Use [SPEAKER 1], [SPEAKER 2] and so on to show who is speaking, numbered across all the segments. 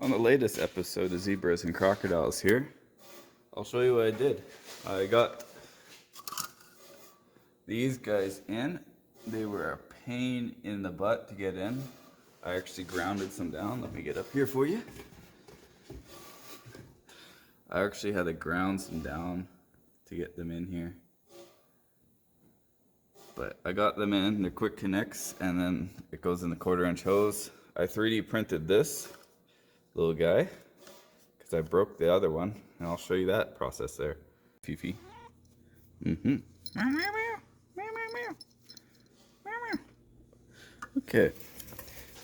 [SPEAKER 1] On the latest episode of Zebras and Crocodiles here, I'll show you what I did. I got these guys in. They were a pain in the butt to get in. I actually grounded some down. Let me get up here for you. I actually had to ground some down to get them in here. But I got them in. They're quick connects, and then it goes in the 1/4" hose. I 3D printed this little guy because I broke the other one, and I'll show you that process there. Fifi. Okay,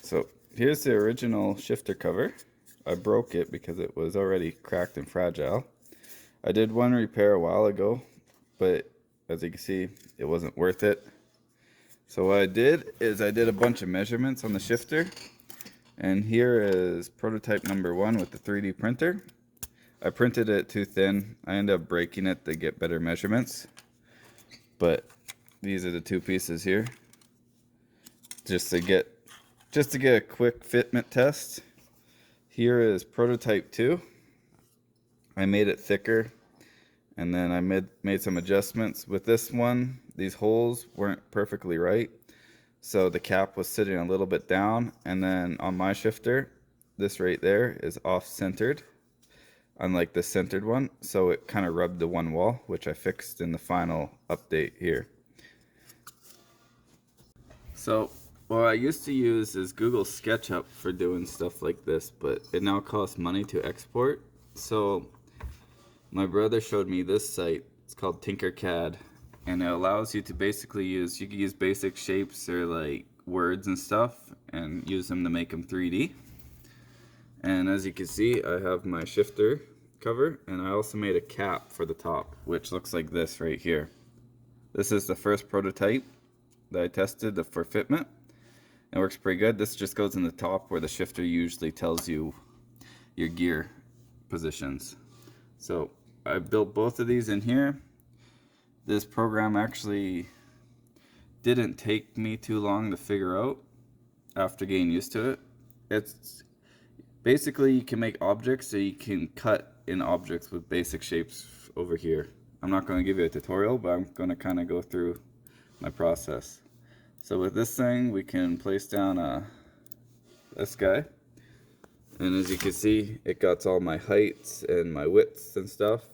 [SPEAKER 1] so here's the original shifter cover. I broke it because it was already cracked and fragile. I did one repair a while ago, but as you can see, it wasn't worth it. So what I did is I did a bunch of measurements on the shifter, and here is prototype number 1 with the 3D printer. I printed it too thin. I ended up breaking it to get better measurements, but these are the two pieces here, just to get a quick fitment test. Here is prototype 2. I made it thicker, and then I made some adjustments. With this one, these holes weren't perfectly right, so the cap was sitting a little bit down, and then on my shifter, this right there is off-centered, unlike the centered one, so it kind of rubbed the one wall, which I fixed in the final update here. So what I used to use is Google SketchUp for doing stuff like this, but it now costs money to export. So my brother showed me this site. It's called Tinkercad, and it allows you to basically you can use basic shapes or like words and stuff and use them to make them 3D. And as you can see, I have my shifter cover, and I also made a cap for the top, which looks like this right here. This is the first prototype that I tested for fitment. It works pretty good. This just goes in the top where the shifter usually tells you your gear positions. So I built both of these in here. This program actually didn't take me too long to figure out after getting used to it. It's basically, you can make objects, so you can cut in objects with basic shapes over here. I'm not going to give you a tutorial, but I'm going to kind of go through my process. So with this thing, we can place down this guy, and as you can see, it got all my heights and my widths and stuff.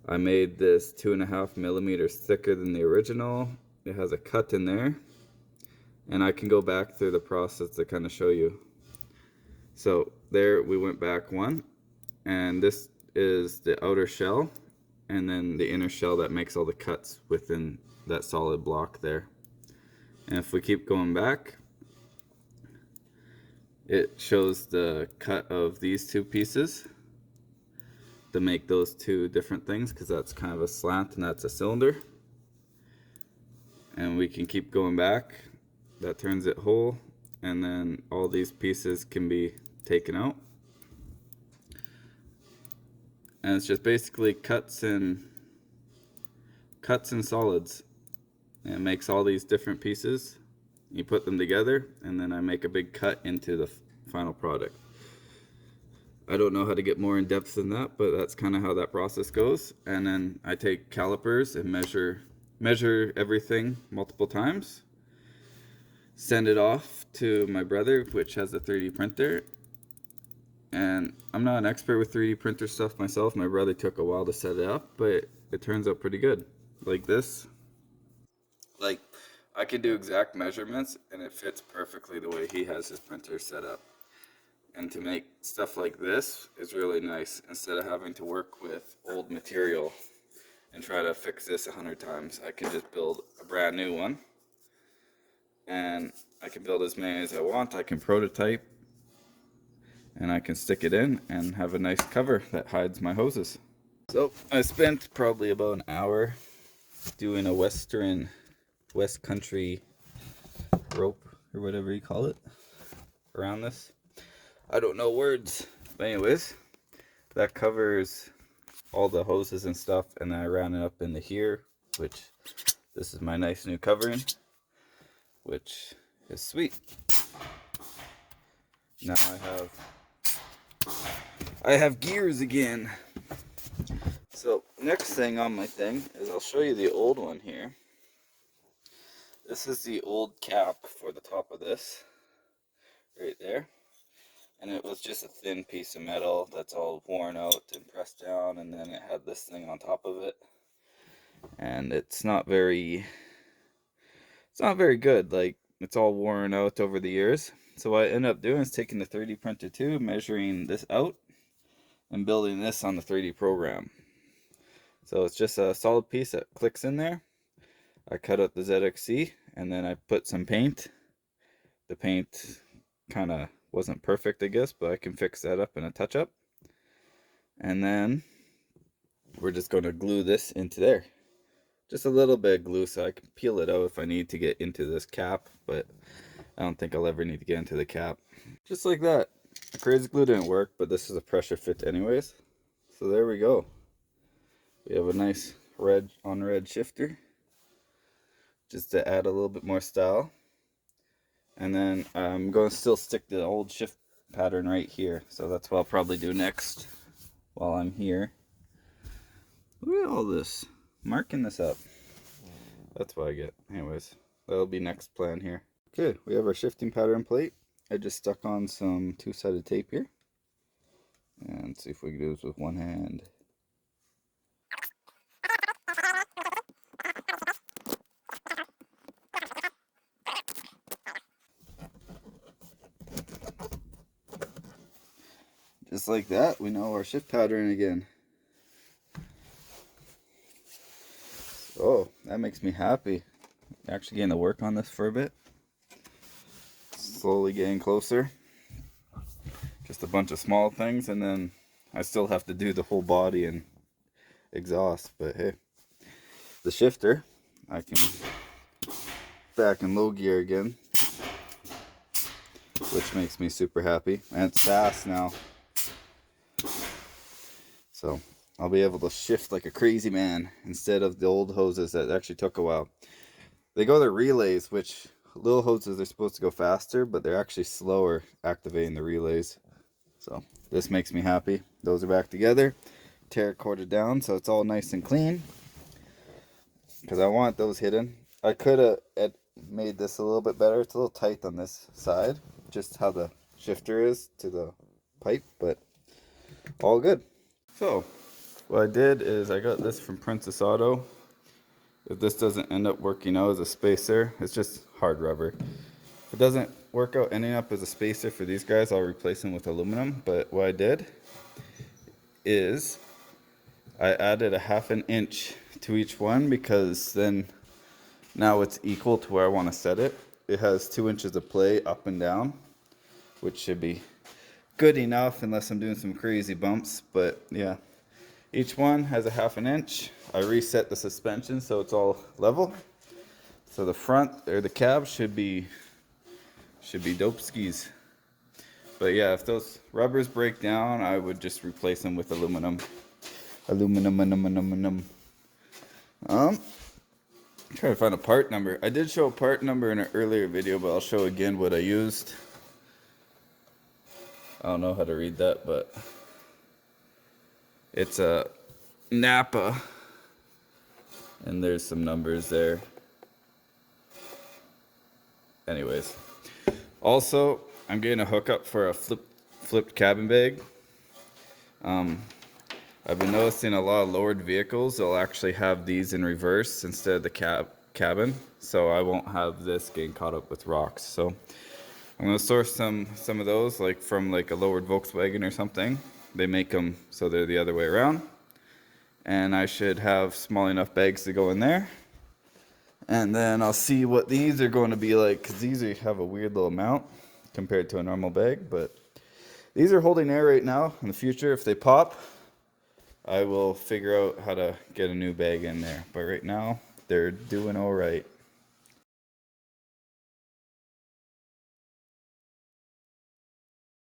[SPEAKER 1] I made this 2.5 millimeters thicker than the original. It has a cut in there, and I can go back through the process to kind of show you. So there we went back one, and this is the outer shell, and then the inner shell that makes all the cuts within that solid block there. And if we keep going back, it shows the cut of these two pieces to make those two different things, because that's kind of a slant and that's a cylinder. And we can keep going back. That turns it whole, and then all these pieces can be taken out. And it's just basically cuts and solids. And it makes all these different pieces. You put them together, and then I make a big cut into the final product. I don't know how to get more in depth than that, but that's kind of how that process goes. And then I take calipers and measure everything multiple times, send it off to my brother, which has a 3D printer. And I'm not an expert with 3D printer stuff myself. My brother took a while to set it up, but it turns out pretty good. Like this. Like, I can do exact measurements, and it fits perfectly the way he has his printer set up. And to make stuff like this is really nice, instead of having to work with old material and try to fix this 100 times. I can just build a brand new one, and I can build as many as I want. I can prototype, and I can stick it in and have a nice cover that hides my hoses. So I spent probably about an hour doing a West Country rope, or whatever you call it, around this. I don't know words, but anyways, that covers all the hoses and stuff, and then I ran it up into here, which this is my nice new covering, which is sweet. Now I have I have gears again. So next thing on my thing is I'll show you the old one here. This is the old cap for the top of this, right there. And it was just a thin piece of metal that's all worn out and pressed down, and then it had this thing on top of it. And it's not very good. Like, it's all worn out over the years. So what I ended up doing is taking the 3D printer too, measuring this out, and building this on the 3D program. So it's just a solid piece that clicks in there. I cut out the ZXC, and then I put some paint. The paint kind of wasn't perfect, I guess, but I can fix that up in a touch-up. And then we're just going to glue this into there. Just a little bit of glue so I can peel it out if I need to get into this cap, but I don't think I'll ever need to get into the cap. Just like that. The crazy glue didn't work, but this is a pressure fit anyways. So there we go. We have a nice red on red shifter, just to add a little bit more style. And then I'm going to still stick the old shift pattern right here, so that's what I'll probably do next while I'm here. Look at all this, marking this up. That's what I get. Anyways, that'll be next plan here. Okay, we have our shifting pattern plate. I just stuck on some two-sided tape here, and see if we can do this with one hand. Just like that, we know our shift pattern again. Oh, that makes me happy. Actually getting to work on this for a bit. Slowly getting closer. Just a bunch of small things, and then I still have to do the whole body and exhaust. But hey, the shifter, I can back in low gear again, which makes me super happy. And it's fast now, so I'll be able to shift like a crazy man instead of the old hoses that actually took a while. They go to relays, which little hoses are supposed to go faster, but they're actually slower activating the relays. So this makes me happy. Those are back together, tear corded down, so it's all nice and clean, because I want those hidden. I could have made this a little bit better. It's a little tight on this side, just how the shifter is to the pipe, but all good. So what I did is I got this from Princess Auto. If this doesn't end up working out as a spacer, it's just hard rubber. If it doesn't work out ending up as a spacer for these guys, I'll replace them with aluminum. But what I did is I added a 1/2 inch to each one, because then now it's equal to where I want to set it. It has 2 inches of play up and down, which should be good enough unless I'm doing some crazy bumps. But yeah, each one has a 1/2 inch. I reset the suspension so it's all level. So the front, or the cab, should be dope skis. But yeah, if those rubbers break down, I would just replace them with aluminum. Aluminum. Trying to find a part number. I did show a part number in an earlier video, but I'll show again what I used. I don't know how to read that, but it's a Napa, and there's some numbers there. Anyways, also I'm getting a hookup for a flipped cabin bag. I've been noticing a lot of lowered vehicles, they'll actually have these in reverse instead of the cabin, so I won't have this getting caught up with rocks. So I'm going to source some of those, like from like a lowered Volkswagen or something. They make them so they're the other way around, and I should have small enough bags to go in there. And then I'll see what these are going to be like, because these have a weird little mount compared to a normal bag. But these are holding air right now. In the future, if they pop, I will figure out how to get a new bag in there. But right now, they're doing all right.